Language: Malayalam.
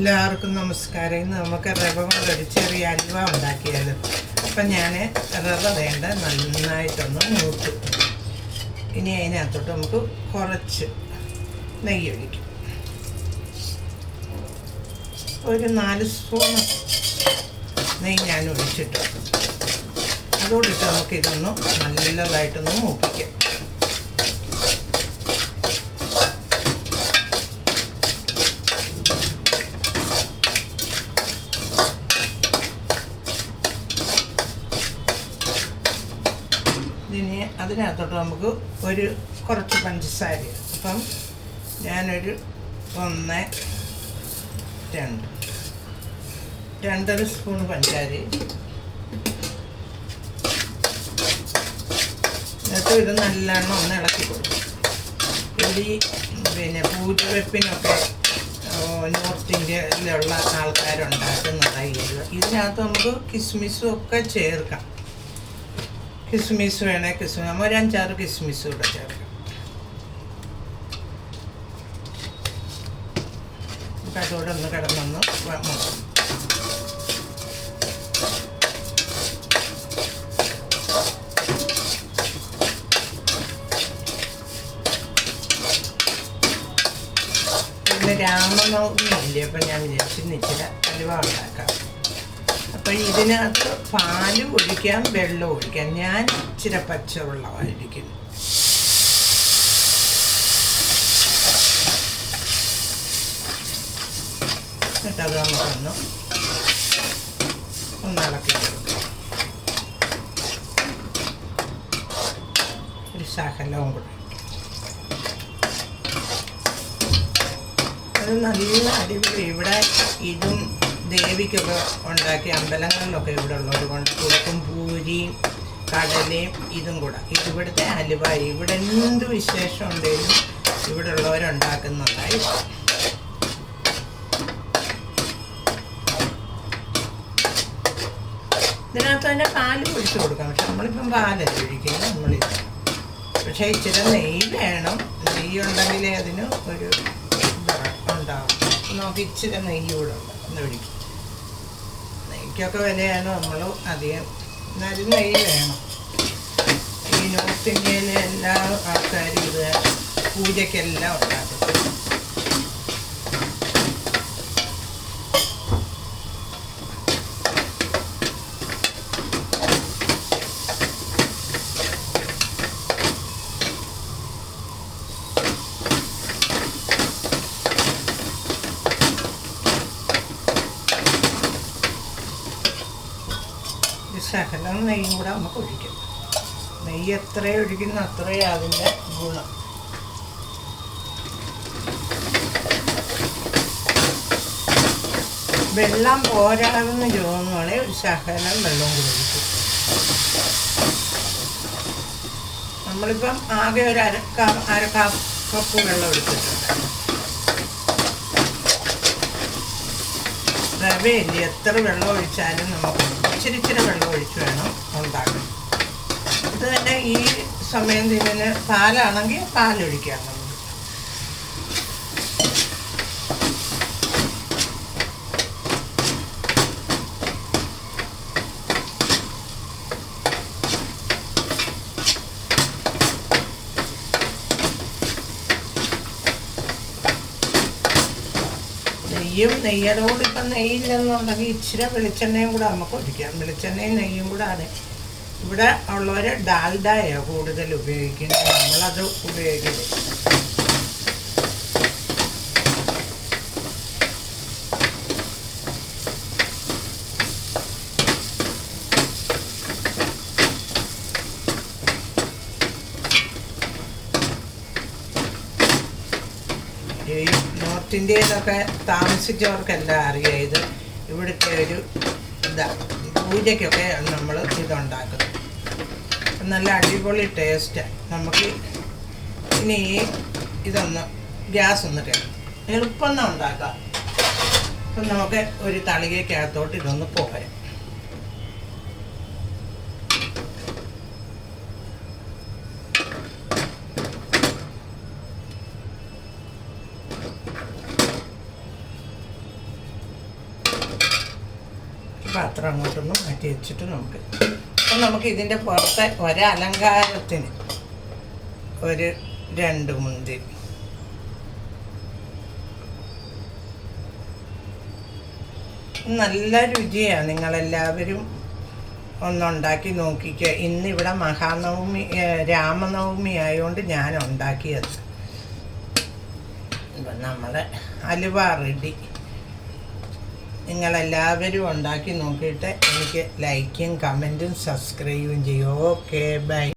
എല്ലാവർക്കും നമസ്കാരം. ഇന്ന് നമുക്ക് റവ കൊണ്ടൊരു ചെറിയ അലുവ ഉണ്ടാക്കിയാലോ. അപ്പം ഞാൻ റവ നന്നായിട്ടൊന്ന് മൂത്ത് ഇനി അതിനകത്തോട്ട് നമുക്ക് കുറച്ച് നെയ്യ് ഒഴിക്കും. ഒരു 4 സ്പൂൺ നെയ്യ് ഞാൻ ഒഴിച്ചിട്ടു. അതോടിട്ട് നമുക്കിതൊന്ന് നല്ലതായിട്ടൊന്ന് മൂപ്പിക്കാം. അതിനകത്തോട്ട് നമുക്ക് കുറച്ച് പഞ്ചസാര. അപ്പം ഞാനൊരു 1, 2, 2.5 സ്പൂൺ പഞ്ചസാര. എന്നിട്ട് ഇത് നല്ലോണം ഒന്ന് ഇളക്കി കൊടുക്കും. പിന്നെ പൂജവെപ്പിനൊക്കെ നോർത്ത് ഇന്ത്യയിലുള്ള ആൾക്കാരുണ്ടാക്കുന്നതായി. ഇതിനകത്ത് നമുക്ക് കിസ്മിസും ഒക്കെ ചേർക്കാം. കിസ്മിസ് വേണേൽ കിസ്മിസ്, ഒരു 5-6 കിസ്മിസ് കൂടെ ചേർക്കാം. അതോടെ ഒന്ന് കിടന്നൊന്ന് പിന്നെ രാമനവമി ഇല്ലേ, അപ്പം ഞാൻ വിചാരിച്ചു ഇച്ചിരി അലുവ ഉണ്ടാക്കാം. അപ്പം ഇതിനകത്ത് പാല് ഒഴിക്കാം, വെള്ളം ഒഴിക്കാം. ഞാൻ ഇച്ചിരി പച്ചവെള്ളമായിരിക്കും. എന്നിട്ടത് നമുക്കൊന്ന് ഇളക്കി കൊടുക്കാം. ഒരു ശകലവും കൂടെ. അത് നല്ല അടിപൊളി. ഇവിടെ ഇതും ദേവിക്കൊക്കെ ഉണ്ടാക്കി അമ്പലങ്ങളിലൊക്കെ ഇവിടെ ഉള്ളത് കൊണ്ട് കൊടുക്കും. പൂരിയും കടലയും ഇതും കൂടെ. ഇവിടുത്തെ അലുവ ഇവിടെ എന്ത് വിശേഷം ഉണ്ടെങ്കിലും ഇവിടെ ഉള്ളവരുണ്ടാക്കുന്നതായി. ഇതിനകത്ത് തന്നെ പാല് ഒഴിച്ച് കൊടുക്കാം. പക്ഷെ നമ്മളിപ്പം പാലല്ല ഒഴിക്കുന്നത്, നമ്മളിത്. പക്ഷേ ഇച്ചിരി നെയ്യ് വേണം. നെയ്യ് ഉണ്ടെങ്കിലേ അതിന് ഒരു ഉണ്ടാവും. നമുക്ക് ഇച്ചിരി നെയ്യ് കൂടെ ഒന്ന് ഒഴിക്കും. നെയ്ക്കൊക്കെ വിലയാണ്. നമ്മൾ അധികം എന്നാലും നെയ്യ് വേണം. ഈ നോർത്ത് ഇന്ത്യയിലെ എല്ലാ ആൾക്കാരും ഇത് പൂജയ്ക്കെല്ലാം ഉണ്ടാക്കും. ശകലം നെയ്യും കൂടെ നമുക്ക് ഒഴിക്കാം. നെയ്യ് എത്രയും ഒഴിക്കുന്ന അത്രയും അതിൻ്റെ ഗുണം. വെള്ളം പോരാതെന്ന് തോന്നുവാണെങ്കിൽ ഒരു ശകലം വെള്ളം കൂടെ ഒഴിക്കും. നമ്മളിപ്പം ആകെ ഒരു അര കപ്പ് വെള്ളം എടുത്തിട്ടുണ്ട്. റവയില്ല, എത്ര വെള്ളം ഒഴിച്ചാലും നമുക്ക് ഇച്ചിരി വെള്ളം ഒഴിച്ച് വേണം ഉണ്ടാക്കാൻ. ഇത് തന്നെ ഈ സമയം ഇതിന് പാലാണെങ്കിൽ പാലൊഴിക്കാം നമുക്ക്. നെയ്യരോട് ഇപ്പം നെയ്യില്ലെന്നുണ്ടെങ്കിൽ ഇച്ചിരി വെളിച്ചെണ്ണയും കൂടെ നമുക്ക് ഒഴിക്കാം. വെളിച്ചെണ്ണയും നെയ്യും കൂടെ ആണ്. ഇവിടെ ഉള്ളവർ ഡാൽഡയാണ് കൂടുതൽ ഉപയോഗിക്കുന്നത്. നമ്മളത് ഉപയോഗിക്കുന്നത്. ഈ നോർത്ത് ഇന്ത്യയിലൊക്കെ താമസിച്ചവർക്കെല്ലാം അറിയാം. ഇത് ഇവിടുത്തെ ഒരു പൂജയ്ക്കൊക്കെ നമ്മൾ ഇതുണ്ടാക്കുന്നത്. നല്ല അടിപൊളി ടേസ്റ്റാണ്. നമുക്ക് ഇനി ഇതൊന്ന് ഗ്യാസ് ഒന്ന് കയറും എളുപ്പം ഉണ്ടാക്കാം. അപ്പം നമുക്ക് ഒരു തളികയ്ക്കകത്തോട്ട് ഇതൊന്ന് പോരാം. പാത്രം അങ്ങോട്ടൊന്ന് മാറ്റി വെച്ചിട്ട് അപ്പം നമുക്ക് ഇതിൻ്റെ പുറത്തെ ഒരലങ്കാരത്തിന് ഒരു 2 മുന്തിരി. നല്ല രുചിയാണ്. നിങ്ങളെല്ലാവരും ഒന്നുണ്ടാക്കി നോക്കിക്കുക. ഇന്നിവിടെ രാമനവമി ആയതുകൊണ്ട് ഞാൻ ഉണ്ടാക്കിയത്. നമ്മുടെ ഹലുവ റെഡി. നിങ്ങളെല്ലാവരും ഉണ്ടാക്കി നോക്കിയിട്ട് എനിക്ക് ലൈക്കും കമൻറ്റും സബ്സ്ക്രൈബും ചെയ്യും. Okay, by.